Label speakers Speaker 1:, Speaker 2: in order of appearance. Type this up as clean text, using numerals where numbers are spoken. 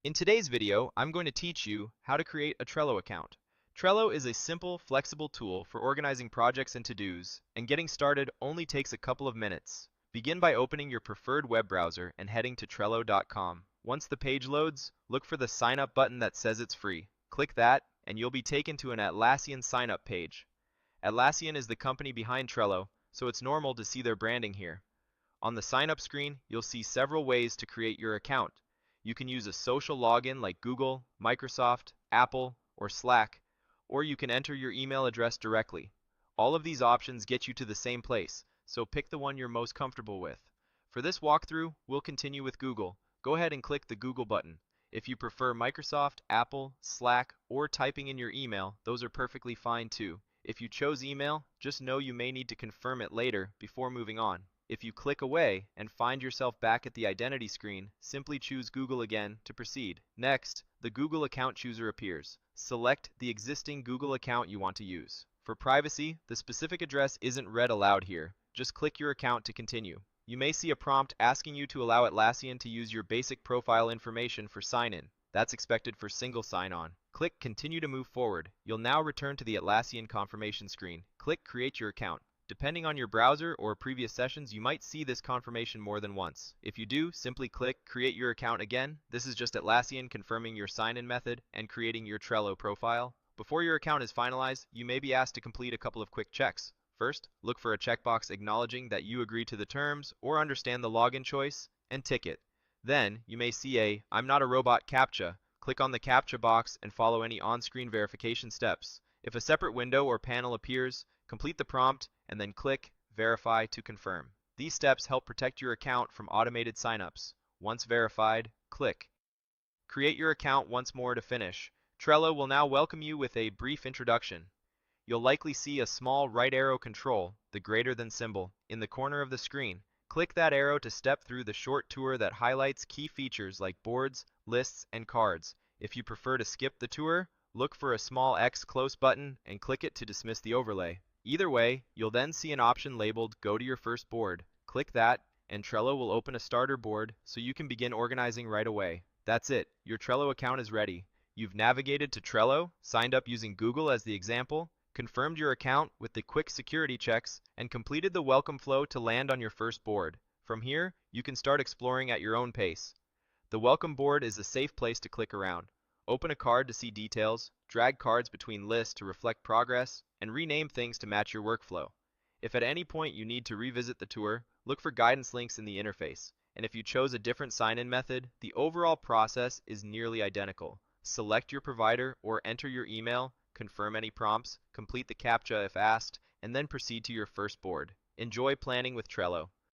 Speaker 1: In today's video, I'm going to teach you how to create a Trello account. Trello is a simple, flexible tool for organizing projects and to-dos, and getting started only takes a couple of minutes. Begin by opening your preferred web browser and heading to Trello.com. Once the page loads, look for the Sign Up button that says it's free. Click that, and you'll be taken to an Atlassian sign up page. Atlassian is the company behind Trello, so it's normal to see their branding here. On the sign up screen, you'll see several ways to create your account. You can use a social login like Google, Microsoft, Apple, or Slack, or you can enter your email address directly. All of these options get you to the same place, so pick the one you're most comfortable with. For this walkthrough, we'll continue with Google. Go ahead and click the Google button. If you prefer Microsoft, Apple, Slack, or typing in your email, those are perfectly fine too. If you chose email, just know you may need to confirm it later before moving on. If you click away and find yourself back at the identity screen, simply choose Google again to proceed. Next, the Google account chooser appears. Select the existing Google account you want to use. For privacy, the specific address isn't read aloud here. Just click your account to continue. You may see a prompt asking you to allow Atlassian to use your basic profile information for sign-in. That's expected for single sign-on. Click Continue to move forward. You'll now return to the Atlassian confirmation screen. Click Create your account. Depending on your browser or previous sessions, you might see this confirmation more than once. If you do, simply click Create your account again. This is just Atlassian confirming your sign-in method and creating your Trello profile. Before your account is finalized, you may be asked to complete a couple of quick checks. First, look for a checkbox acknowledging that you agree to the terms or understand the login choice, and tick it. Then, you may see a I'm not a robot CAPTCHA. Click on the CAPTCHA box and follow any on-screen verification steps. If a separate window or panel appears, complete the prompt and then click Verify to confirm. These steps help protect your account from automated signups. Once verified, click Create your account once more to finish. Trello will now welcome you with a brief introduction. You'll likely see a small right arrow control, the greater than symbol, in the corner of the screen. Click that arrow to step through the short tour that highlights key features like boards, lists, and cards. If you prefer to skip the tour, look for a small X close button and click it to dismiss the overlay. Either way, you'll then see an option labeled Go to your first board. Click that, and Trello will open a starter board so you can begin organizing right away. That's it, your Trello account is ready. You've navigated to Trello, signed up using Google as the example, confirmed your account with the quick security checks, and completed the welcome flow to land on your first board. From here, you can start exploring at your own pace. The welcome board is a safe place to click around. Open a card to see details, drag cards between lists to reflect progress, and rename things to match your workflow. If at any point you need to revisit the tour, look for guidance links in the interface. And if you chose a different sign-in method, the overall process is nearly identical. Select your provider or enter your email, confirm any prompts, complete the CAPTCHA if asked, and then proceed to your first board. Enjoy planning with Trello.